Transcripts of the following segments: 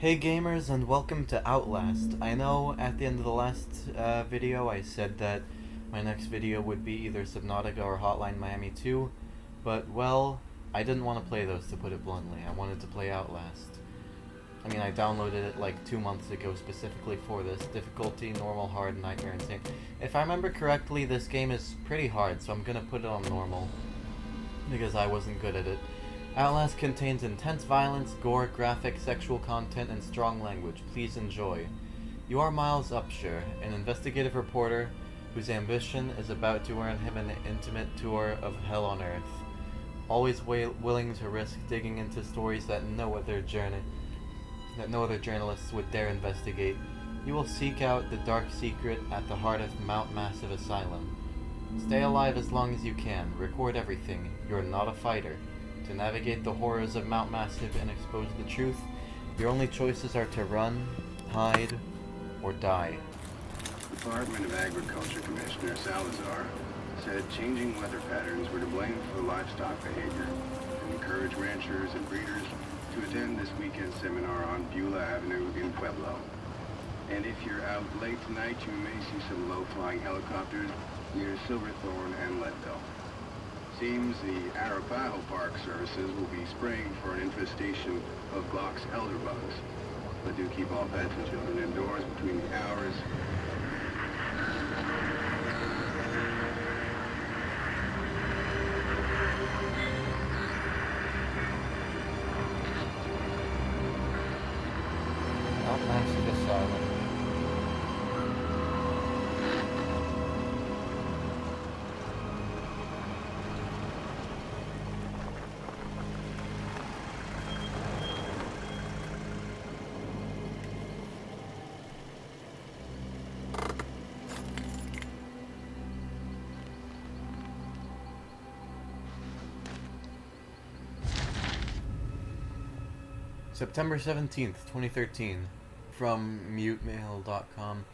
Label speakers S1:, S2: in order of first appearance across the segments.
S1: Hey gamers, and welcome to Outlast. I know at the end of the last video I said that my next video would be either Subnautica or Hotline Miami 2, but well, I didn't want to play those, to put it bluntly. I wanted to play Outlast. I mean, I downloaded it like 2 months ago specifically for this. Difficulty, normal, hard, nightmare, insane. If I remember correctly, this game is pretty hard, so I'm gonna put it on normal, because I wasn't good at it. Outlast contains intense violence, gore, graphic, sexual content, and strong language. Please enjoy. You are Miles Upshur, an investigative reporter whose ambition is about to earn him an intimate tour of hell on Earth. Always willing to risk digging into stories that no other journalists would dare investigate, you will seek out the dark secret at the heart of Mount Massive Asylum. Stay alive as long as you can. Record everything. You're not a fighter. To navigate the horrors of Mount Massive and expose the truth, your only choices are to run, hide, or die.
S2: Department of Agriculture Commissioner Salazar said changing weather patterns were to blame for the livestock behavior and encouraged ranchers and breeders to attend this weekend seminar on Beulah Avenue in Pueblo. And if you're out late tonight, you may see some low-flying helicopters near Silverthorne and Leadville. Seems the Arapaho Park services will be spraying for an infestation of Glock's elderbugs. But do keep all pets and children indoors between the hours.
S1: Mount Massive Asylum. September 17th, 2013. From mutemail.com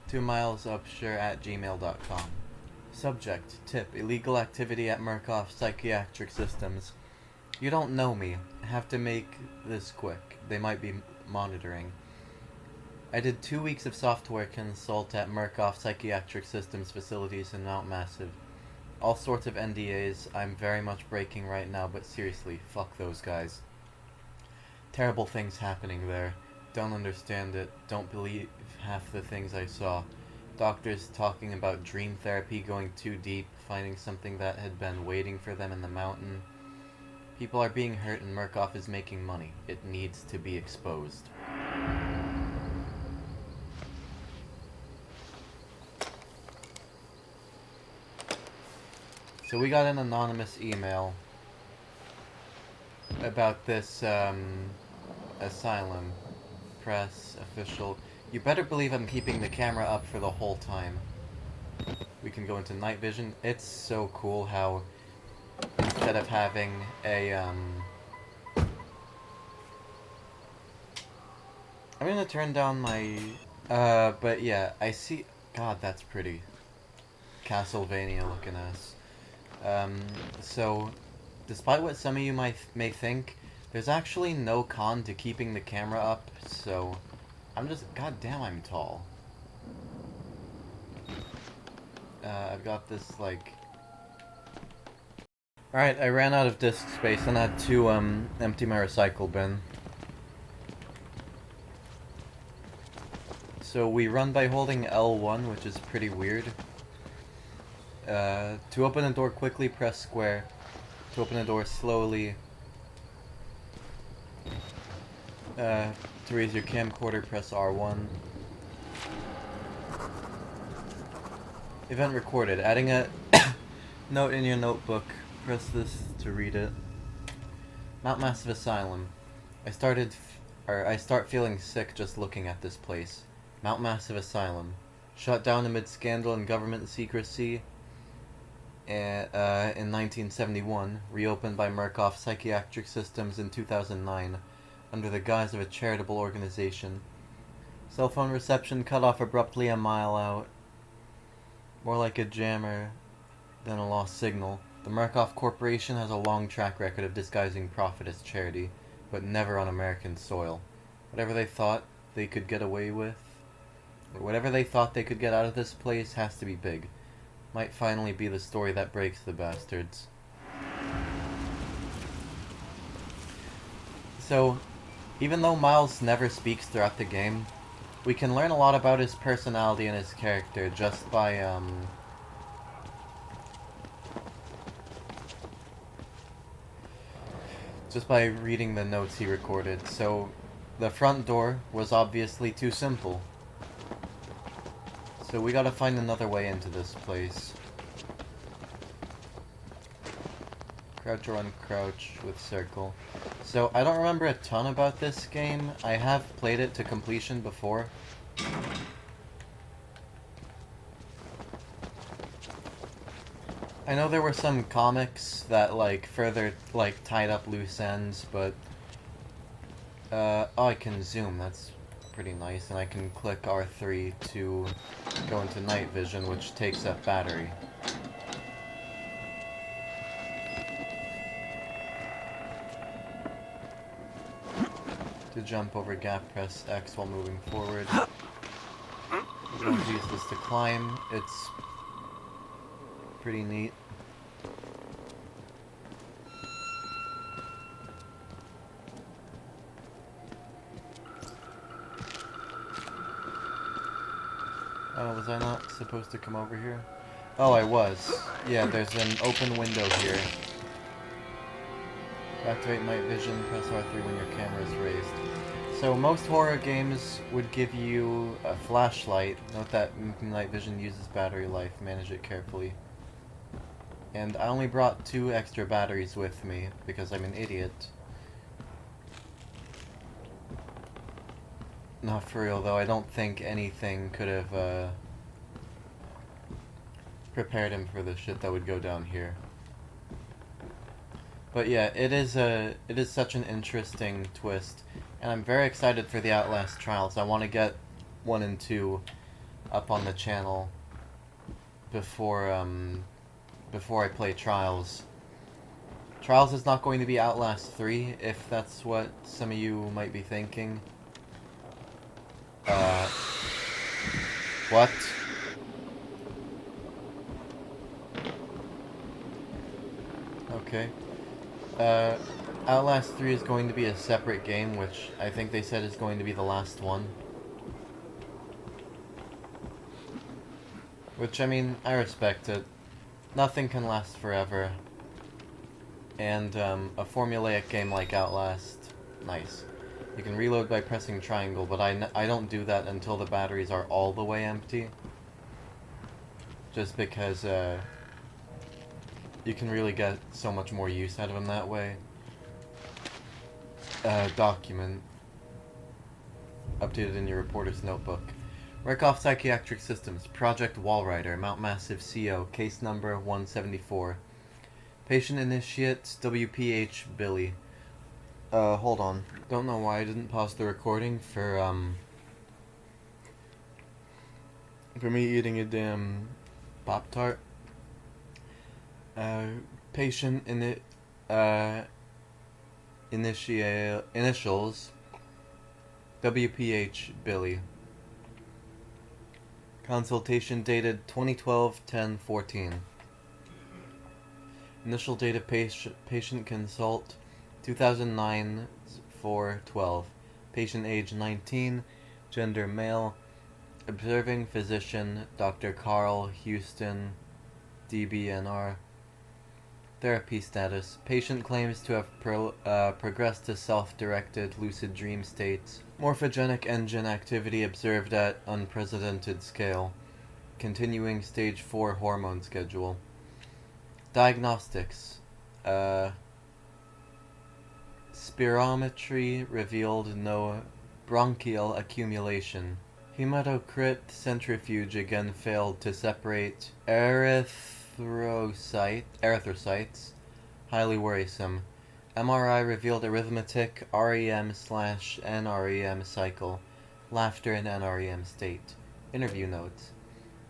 S1: to milesupshur@gmail.com. Subject: Tip: illegal activity at Murkoff Psychiatric Systems. You don't know me. Have to make this quick. They might be monitoring. I did 2 weeks of software consult at Murkoff Psychiatric Systems facilities in Mount Massive. All sorts of NDAs I'm very much breaking right now, but seriously, fuck those guys. Terrible things happening there. Don't understand it. Don't believe half the things I saw. Doctors talking about dream therapy going too deep, finding something that had been waiting for them in the mountain. People are being hurt and Murkoff is making money. It needs to be exposed. So we got an anonymous email about this, asylum. Press, official. You better believe I'm keeping the camera up for the whole time. We can go into night vision. It's so cool how instead of having a, I'm gonna turn down my, but yeah, I see, God, that's pretty. Castlevania looking ass. So, despite what some of you may think, there's actually no con to keeping the camera up, so goddamn, I'm tall. I've got this, like... Alright, I ran out of disk space and had to, empty my recycle bin. So we run by holding L1, which is pretty weird. To open a door quickly, press square. To open a door slowly... to raise your camcorder, press R1. Event recorded. Adding a note in your notebook. Press this to read it. Mount Massive Asylum. I start feeling sick just looking at this place. Mount Massive Asylum. Shut down amid scandal and government secrecy in 1971. Reopened by Murkoff Psychiatric Systems in 2009. Under the guise of a charitable organization. Cell phone reception cut off abruptly a mile out. More like a jammer than a lost signal. The Murkoff Corporation has a long track record of disguising profit as charity, but never on American soil. Whatever they thought they could get away with, or whatever they thought they could get out of this place has to be big. Might finally be the story that breaks the bastards. So, even though Miles never speaks throughout the game, we can learn a lot about his personality and his character just by reading the notes he recorded. So, the front door was obviously too simple. So we gotta find another way into this place. Crouch or uncrouch with circle. So, I don't remember a ton about this game. I have played it to completion before. I know there were some comics that, like, further, like, tied up loose ends, but... oh, I can zoom, that's pretty nice, and I can click R3 to go into night vision, which takes up battery. To jump over gap, press X while moving forward. I'm going to use this to climb. It's pretty neat. Oh, was I not supposed to come over here? Oh, I was. Yeah, there's an open window here. To activate night vision, press R3 when your camera is raised. So most horror games would give you a flashlight. Note that night vision uses battery life. Manage it carefully. And I only brought 2 extra batteries with me because I'm an idiot. Not for real though, I don't think anything could have prepared him for the shit that would go down here. But yeah, it is such an interesting twist, and I'm very excited for the Outlast trials. I want to get 1 and 2 up on the channel before I play Trials. Trials is not going to be Outlast 3, if that's what some of you might be thinking. What? Okay. Outlast 3 is going to be a separate game, which I think they said is going to be the last one. Which, I mean, I respect it. Nothing can last forever. And, a formulaic game like Outlast, nice. You can reload by pressing triangle, but I don't do that until the batteries are all the way empty. Just because, you can really get so much more use out of them that way. Document. Updated in your reporter's notebook. Rakoff Psychiatric Systems, Project Walrider, Mount Massive CO, case number 174. Patient initiate, WPH Billy. Hold on. Don't know why I didn't pause the recording for me eating a damn Pop-Tart. Patient initials, WPH Billy. Consultation dated 2012-10-14. Initial date of patient consult 2009-4-12. Patient age 19, gender male. Observing physician Dr. Carl Houston, DBNR. Therapy status. Patient claims to have progressed to self-directed lucid dream states. Morphogenic engine activity observed at unprecedented scale. Continuing stage 4 hormone schedule. Diagnostics. Spirometry revealed no bronchial accumulation. Hematocrit centrifuge again failed to separate erythrocytes. Highly worrisome. MRI revealed arithmetic REM/NREM cycle. Laughter in NREM state. Interview notes.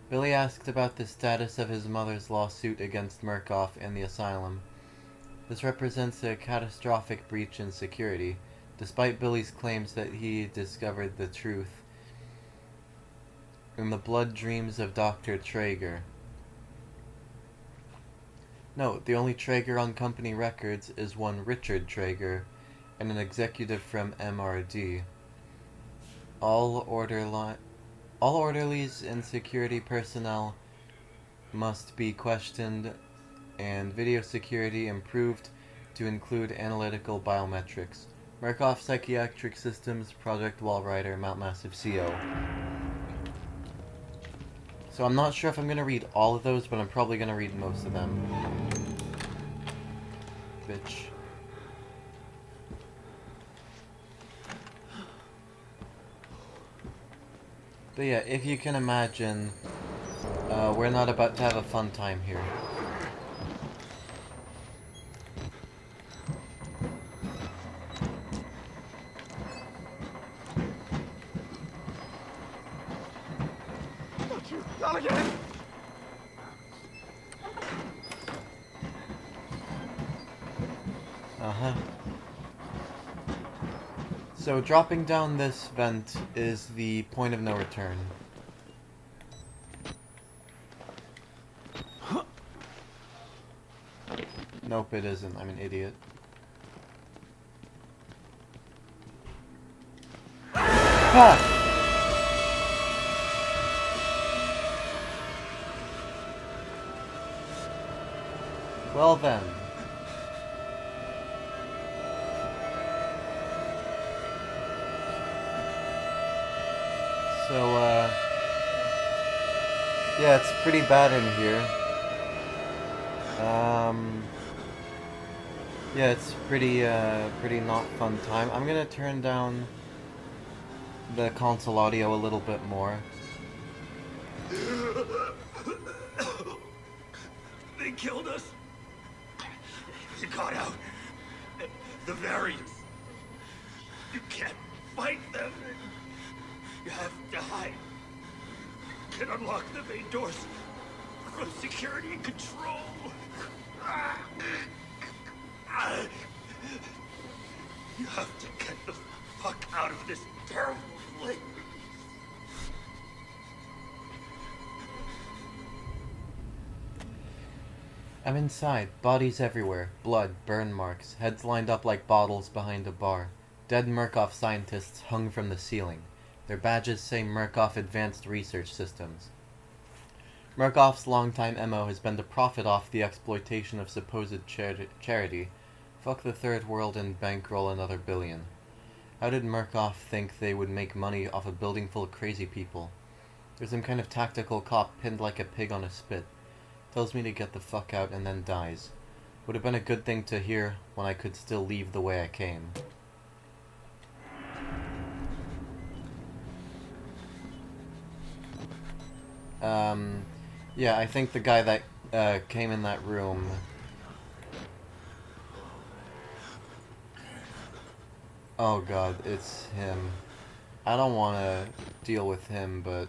S1: Billy asked about the status of his mother's lawsuit against Murkoff and the asylum. This represents a catastrophic breach in security. despite Billy's claims that he discovered the truth in the blood dreams of Dr. Traeger. Note, the only Traeger on company records is one Richard Traeger, and an executive from MRD. All orderlies and security personnel must be questioned and video security improved to include analytical biometrics. Murkoff Psychiatric Systems, Project Wallrider, Mount Massive CO. So I'm not sure if I'm going to read all of those, but I'm probably going to read most of them. Bitch. But yeah, if you can imagine, we're not about to have a fun time here.
S3: Not again!
S1: Uh-huh. So dropping down this vent is the point of no return. Nope, it isn't. I'm an idiot. Ah! Well then. So, yeah, it's pretty bad in here. Yeah, it's pretty not fun time. I'm gonna turn down the console audio a little bit more.
S3: They killed us. You got out. The variants. You can't fight them. You have to hide. You can unlock the main doors from security and control. You have to get the fuck out of this terrible place.
S1: I'm inside. Bodies everywhere. Blood, burn marks, heads lined up like bottles behind a bar. Dead Murkoff scientists hung from the ceiling. Their badges say Murkoff Advanced Research Systems. Murkoff's longtime MO has been to profit off the exploitation of supposed charity. Fuck the third world and bankroll another billion. How did Murkoff think they would make money off a building full of crazy people? There's some kind of tactical cop pinned like a pig on a spit. Tells me to get the fuck out and then dies. Would have been a good thing to hear when I could still leave the way I came. Yeah, I think the guy that came in that room. Oh god, it's him. I don't want to deal with him, but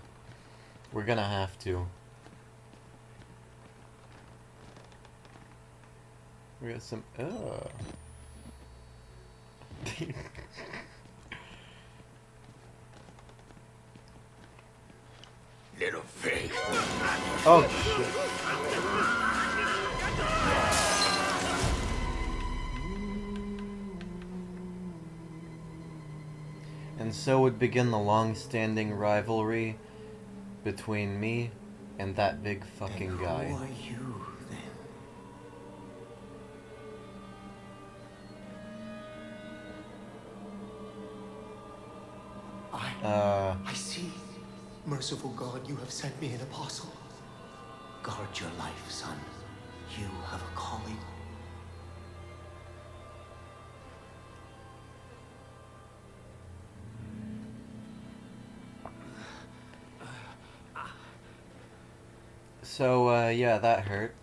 S1: we're gonna have to. We got some.
S3: Little pig.
S1: Oh shit. And so would begin the long-standing rivalry between me and that big fucking guy.
S4: Who are you, then? I see. Merciful God, you have sent me an apostle. Guard your life, son. You have a calling.
S1: So, yeah, that hurt.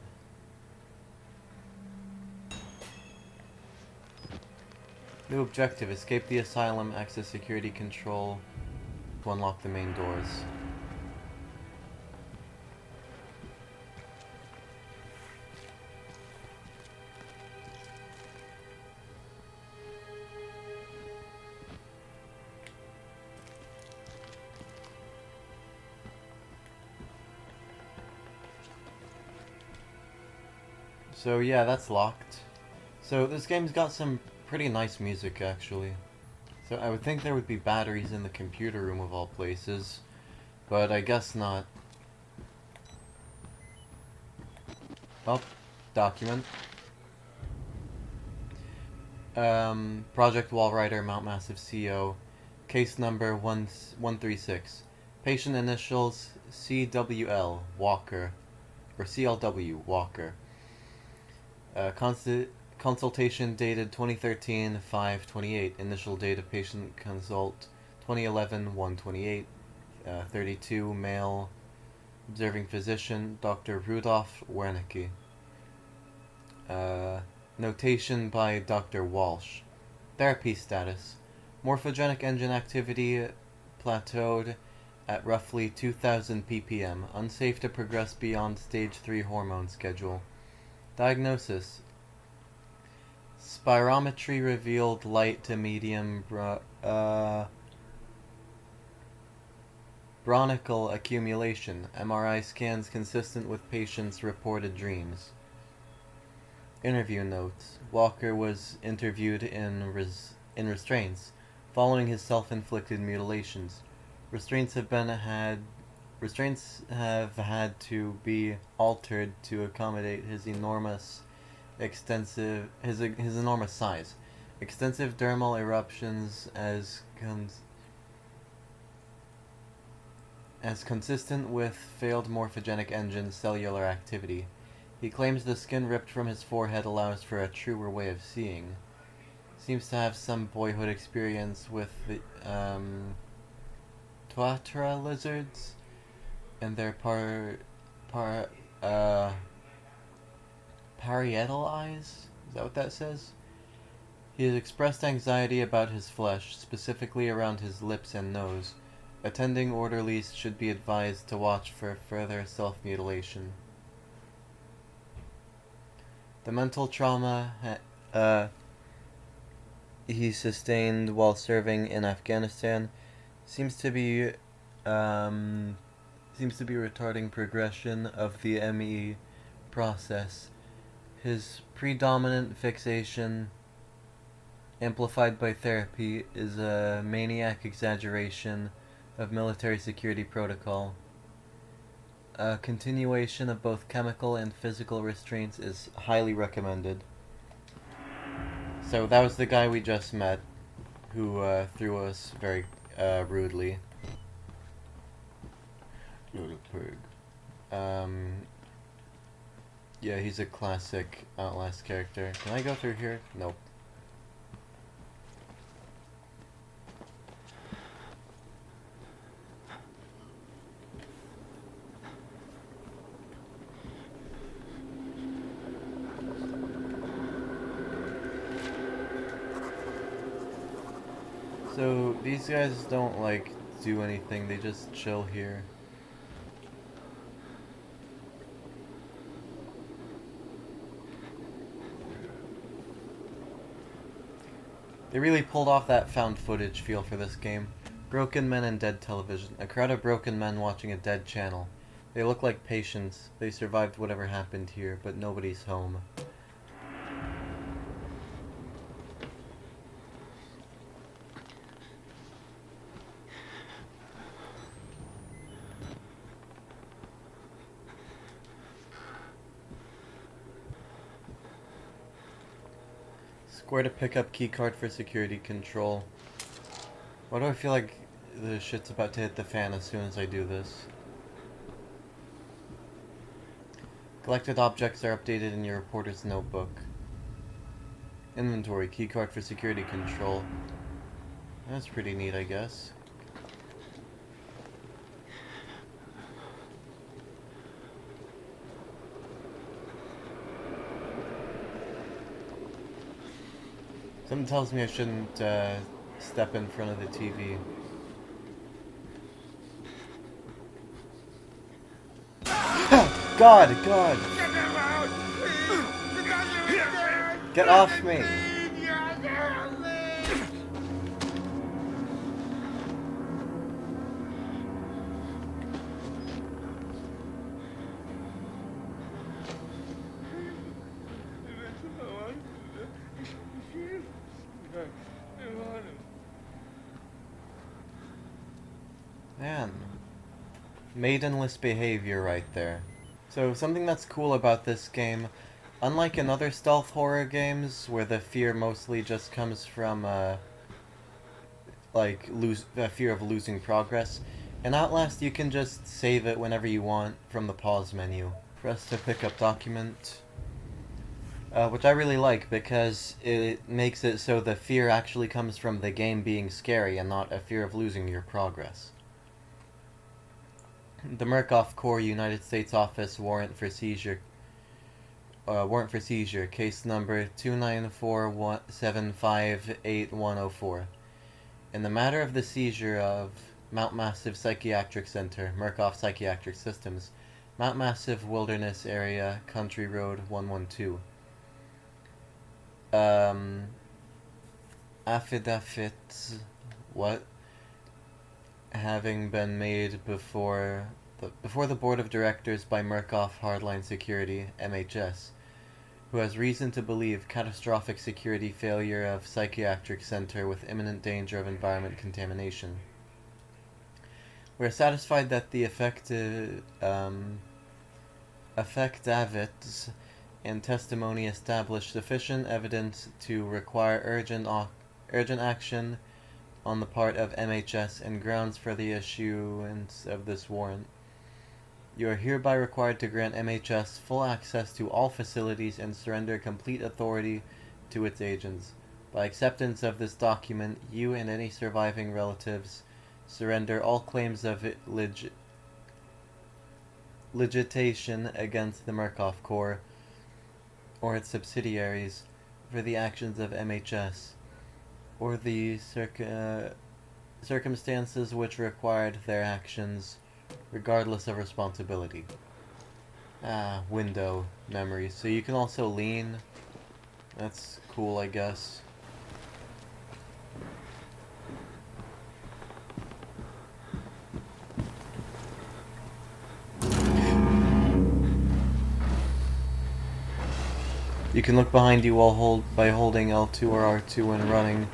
S1: New objective, escape the asylum, access security control to unlock the main doors. So yeah, that's locked. So this game's got some pretty nice music, actually. So I would think there would be batteries in the computer room of all places, but I guess not. Oh, document. Project Wallrider, Mount Massive CO, case number 136. Patient initials CWL, Walker, or CLW, Walker. Consultation dated 2013, 5/28. Initial date of patient consult 2011, 1/28. 32, male. Observing physician, Dr. Rudolf Wernicke. Notation by Dr. Walsh. Therapy status. Morphogenic engine activity plateaued at roughly 2000 ppm. Unsafe to progress beyond stage 3 hormone schedule. Diagnosis. Spirometry revealed light to medium bronchial accumulation. MRI scans consistent with patient's reported dreams. Interview notes. Walker was interviewed in restraints following his self-inflicted mutilations. Restraints have had to be altered to accommodate his enormous size. Extensive dermal eruptions as consistent with failed morphogenic engine cellular activity. He claims the skin ripped from his forehead allows for a truer way of seeing. Seems to have some boyhood experience with the Tuatara lizards and their parietal eyes? Is that what that says? He has expressed anxiety about his flesh, specifically around his lips and nose. Attending orderlies should be advised to watch for further self-mutilation. The mental trauma he sustained while serving in Afghanistan seems to be retarding progression of the ME process. His predominant fixation, amplified by therapy, is a maniac exaggeration of military security protocol. A continuation of both chemical and physical restraints is highly recommended. So that was the guy we just met, who threw us very rudely. Little pig. Yeah, he's a classic Outlast character. Can I go through here? Nope. So, these guys don't, like, do anything, they just chill here. They really pulled off that found footage feel for this game. Broken men and dead television. A crowd of broken men watching a dead channel. They look like patients. They survived whatever happened here, but nobody's home. Square to pick up keycard for security control. Why do I feel like the shit's about to hit the fan as soon as I do this? Collected objects are updated in your reporter's notebook. Inventory, keycard for security control. That's pretty neat, I guess. Something tells me I shouldn't step in front of the TV. God! God! Get off me! Man. Maidenless behavior right there. So something that's cool about this game, unlike in other stealth horror games where the fear mostly just comes from fear of losing progress, in Outlast you can just save it whenever you want from the pause menu. Press to pick up document. Which I really like because it makes it so the fear actually comes from the game being scary and not a fear of losing your progress. The Murkoff Corps United States Office warrant for seizure, case number 29417581004. In the matter of the seizure of Mount Massive Psychiatric Center, Murkoff Psychiatric Systems, Mount Massive Wilderness Area, Country Road 112. Affidavits, having been made before the Board of Directors by Murkoff Hardline Security, MHS, who has reason to believe catastrophic security failure of psychiatric center with imminent danger of environment contamination. We are satisfied that the affidavits and testimony establish sufficient evidence to require urgent action on the part of MHS and grounds for the issuance of this warrant. You are hereby required to grant MHS full access to all facilities and surrender complete authority to its agents. By acceptance of this document, you and any surviving relatives surrender all claims of legitimation against the Murkoff Corps or its subsidiaries for the actions of MHS, or the circumstances which required their actions, regardless of responsibility. Window memory. So you can also lean. That's cool, I guess. You can look behind you while by holding L2 or R2 when running.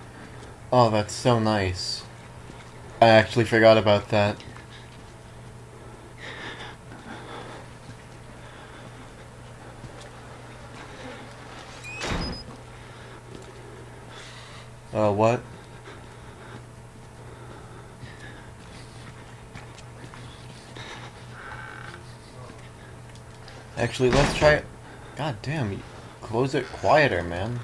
S1: Oh, that's so nice. I actually forgot about that. What? Actually, let's try it. God damn, close it quieter, man.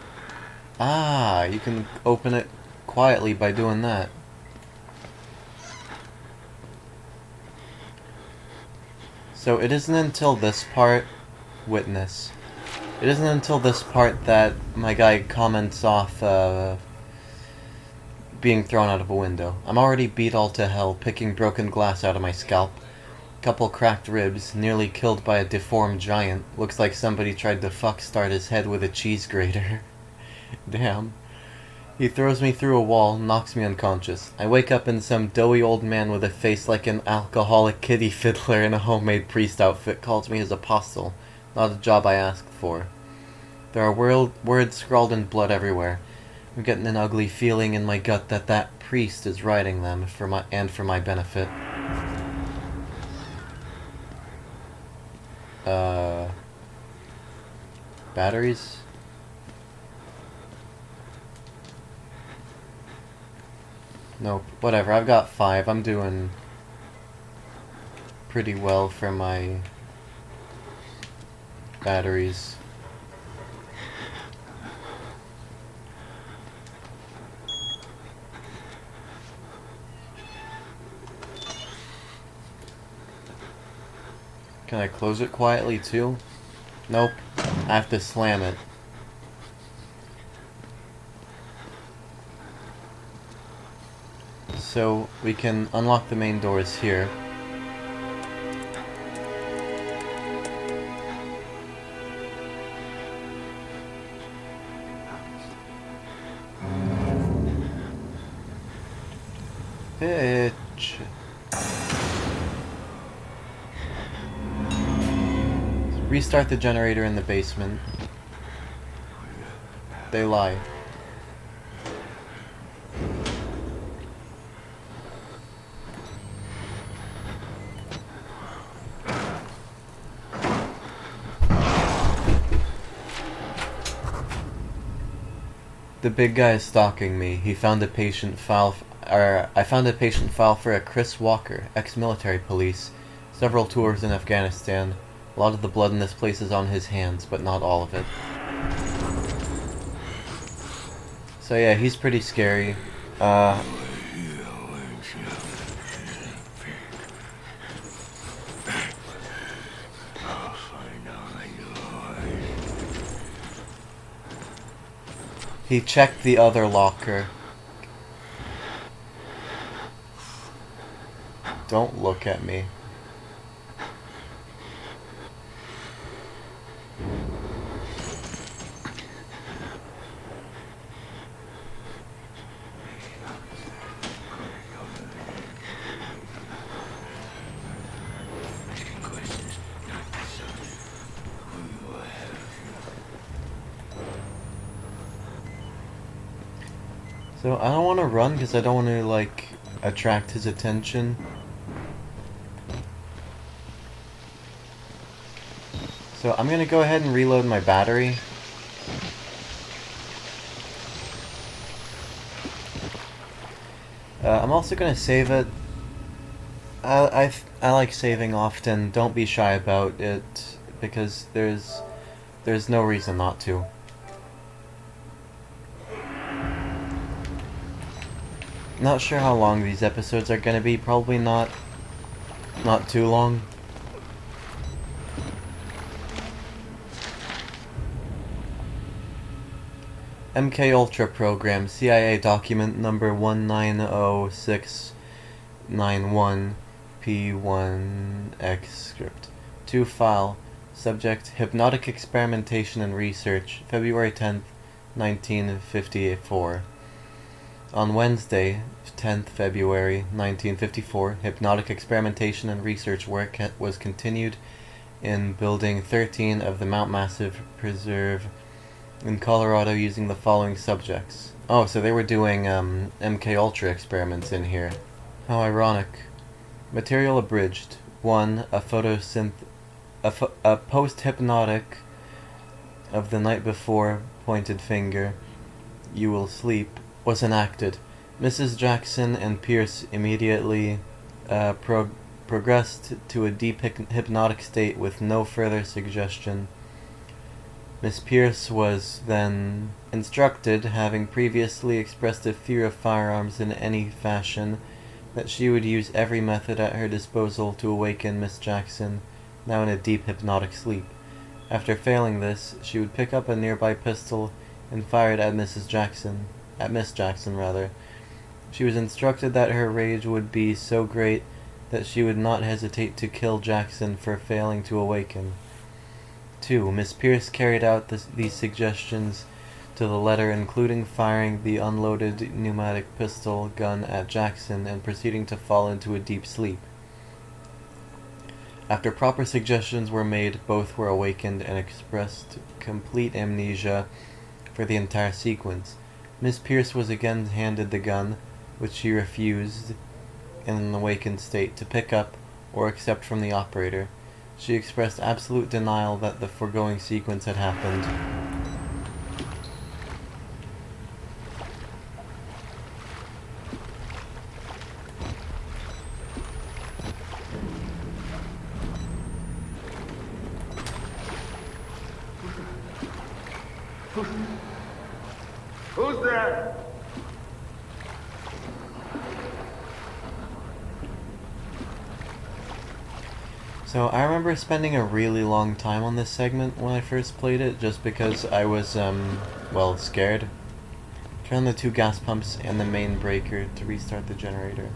S1: Ah, you can open it quietly by doing that. So it isn't until this part, witness. It isn't until this part that my guy comments off being thrown out of a window. I'm already beat all to hell, picking broken glass out of my scalp. Couple cracked ribs, nearly killed by a deformed giant. Looks like somebody tried to start his head with a cheese grater. Damn. He throws me through a wall, knocks me unconscious. I wake up in some doughy old man with a face like an alcoholic kiddie fiddler in a homemade priest outfit calls me his apostle. Not a job I asked for. There are words scrawled in blood everywhere. I'm getting an ugly feeling in my gut that that priest is writing them for my benefit. Batteries? Nope. Whatever, I've got 5. I'm doing pretty well for my batteries. Can I close it quietly too? Nope. I have to slam it. So we can unlock the main doors here. Bitch. Restart the generator in the basement. They lie. The big guy is stalking me. He found a patient file. I found a patient file for a Chris Walker, ex-military police. Several tours in Afghanistan. A lot of the blood in this place is on his hands, but not all of it. So yeah, he's pretty scary. He checked the other locker. Don't look at me. So I don't want to run because I don't want to, like, attract his attention. So I'm gonna go ahead and reload my battery. I'm also gonna save it. I like saving often. Don't be shy about it because there's no reason not to. Not sure how long these episodes are gonna be. Probably not too long. MK Ultra program, CIA document number 190691P1X script. 2 file. Subject, hypnotic experimentation and research, February 10th, 1954. On Wednesday, 10th February 1954, hypnotic experimentation and research work was continued in Building 13 of the Mount Massive Preserve in Colorado using the following subjects. Oh, so they were doing MK Ultra experiments in here. How ironic. Material abridged. 1. A post-hypnotic of the night before, pointed finger, you will sleep, was enacted. Mrs. Jackson and Pierce immediately progressed to a deep hypnotic state with no further suggestion. Miss Pierce was then instructed, having previously expressed a fear of firearms in any fashion, that she would use every method at her disposal to awaken Miss Jackson, now in a deep hypnotic sleep. After failing this, she would pick up a nearby pistol and fire it at Miss Jackson. She was instructed that her rage would be so great that she would not hesitate to kill Jackson for failing to awaken. 2. Miss Pierce carried out these suggestions to the letter, including firing the unloaded pneumatic pistol gun at Jackson and proceeding to fall into a deep sleep. After proper suggestions were made, both were awakened and expressed complete amnesia for the entire sequence. Miss Pierce was again handed the gun, which she refused, in an awakened state, to pick up or accept from the operator. She expressed absolute denial that the foregoing sequence had happened.
S3: Who's there?
S1: So I remember spending a really long time on this segment when I first played it, just because I was, well, scared. Turn on the 2 gas pumps and the main breaker to restart the generator.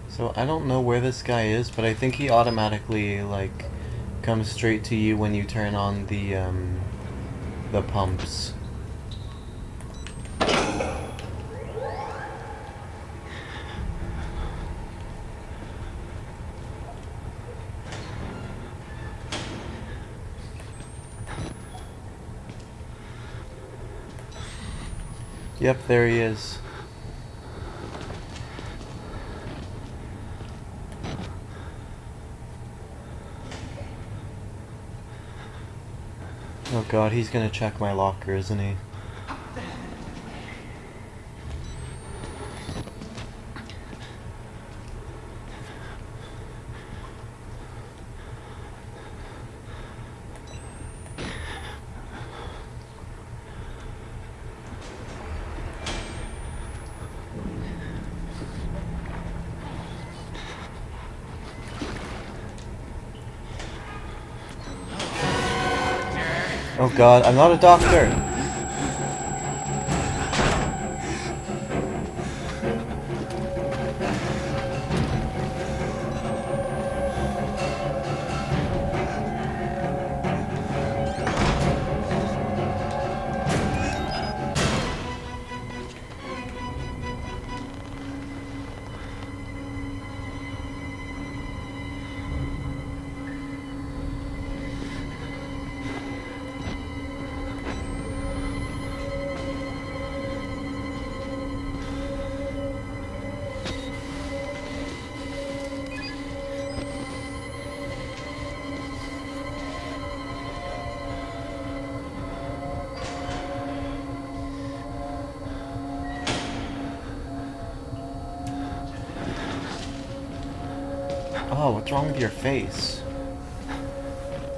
S1: So I don't know where this guy is, but I think he automatically, like, comes straight to you when you turn on the pumps. Yep, there he is. Oh god, he's gonna check my locker, isn't he? Oh god, I'm not a doctor! Oh, what's wrong with your face?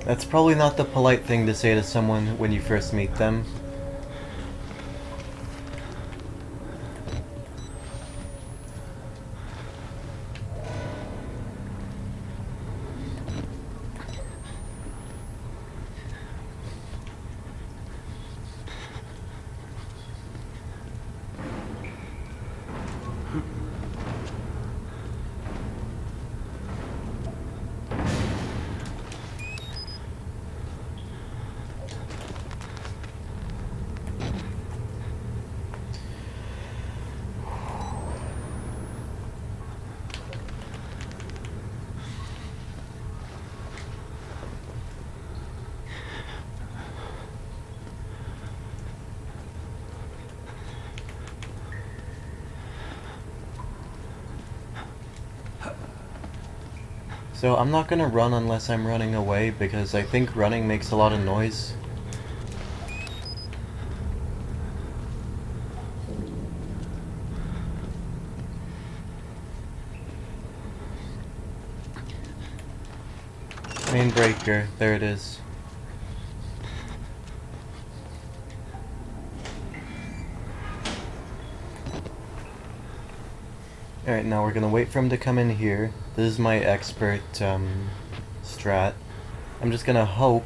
S1: That's probably not the polite thing to say to someone when you first meet them. So I'm not gonna run unless I'm running away, because I think running makes a lot of noise. Main breaker, there it is. Alright, now we're gonna wait for him to come in here. This is my expert strat. I'm just gonna hope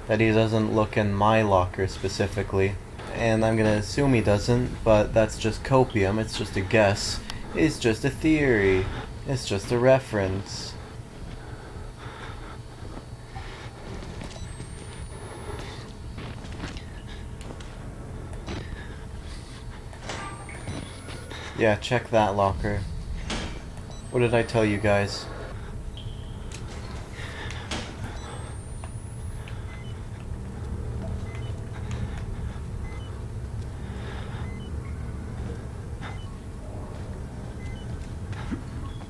S1: that he doesn't look in my locker specifically. And I'm gonna assume he doesn't, but that's just copium, it's just a guess. It's just a theory. It's just a reference. Yeah, check that locker. What did I tell you guys?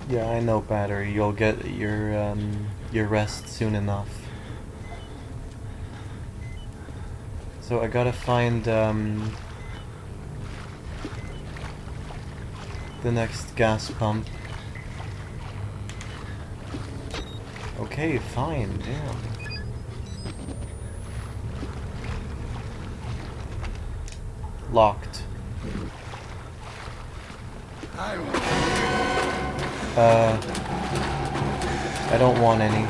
S1: Yeah, I know, Battery. You'll get your rest soon enough. So I gotta find the next gas pump. Okay, fine, damn. Locked. I don't want any.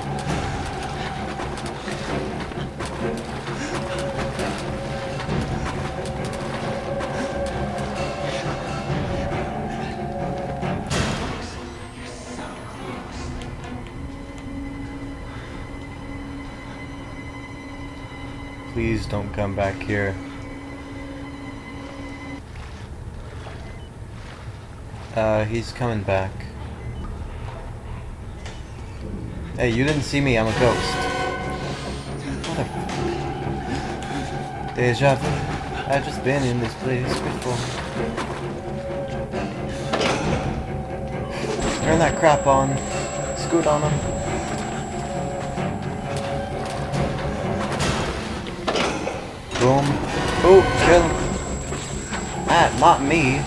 S1: Please don't come back here. He's coming back. Hey, you didn't see me, I'm a ghost. Motherfucker. Deja vu. I've just been in this place before. Turn that crap on. Scoot on him. Boom. Oh, kill. Ah, not me.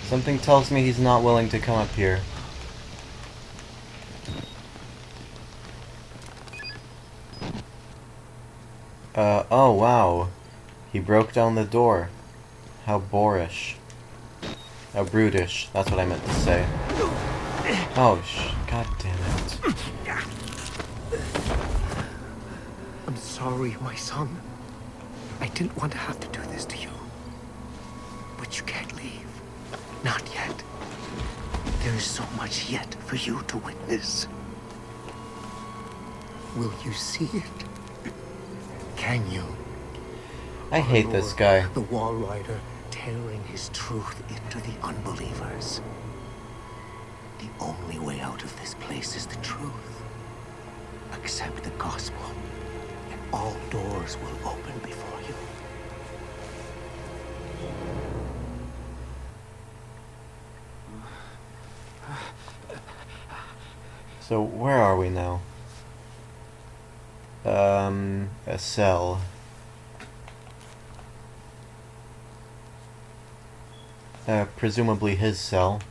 S1: Something tells me he's not willing to come up here. Oh wow. He broke down the door. How boorish. How brutish. That's what I meant to say. Oh, god damn it.
S4: I'm sorry, my son. I didn't want to have to do this to you. But you can't leave. Not yet. There is so much yet for you to witness. Will you see it? Can you?
S1: I hate this guy.
S4: The Wall Rider tearing his truth into the unbelievers. The only way out of this place is the truth. Accept the gospel, and all doors will open before you.
S1: So, where are we now? A cell. Presumably his cell.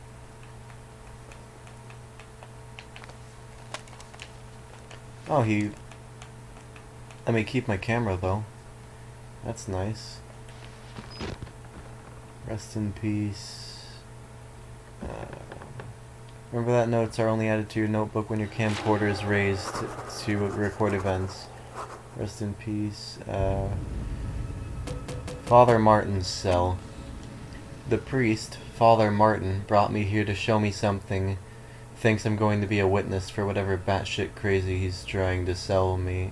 S1: Oh, he... Let me keep my camera, though. That's nice. Rest in peace. Remember that notes are only added to your notebook when your camcorder is raised to record events. Rest in peace. Father Martin's cell. The priest, Father Martin, brought me here to show me something. Thinks I'm going to be a witness for whatever batshit crazy he's trying to sell me.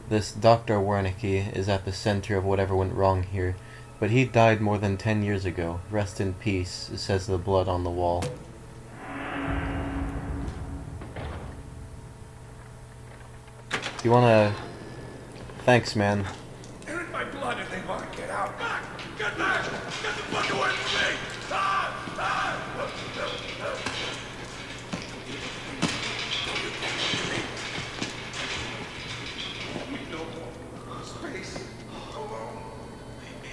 S1: This Dr. Wernicke is at the center of whatever went wrong here, but he died more than 10 years ago. Rest in peace, says the blood on the wall. You wanna... Thanks, man.
S3: They're in my blood and they want to get out. Back! Get back! Get the fuck away from me! Ah! Ah! We no more space. Alone. Leave me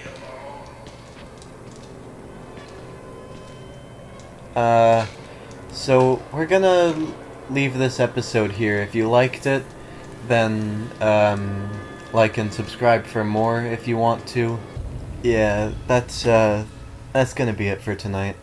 S3: alone.
S1: So we're gonna leave this episode here. If you liked it, then like and subscribe for more if you want to. Yeah, that's gonna be it for tonight.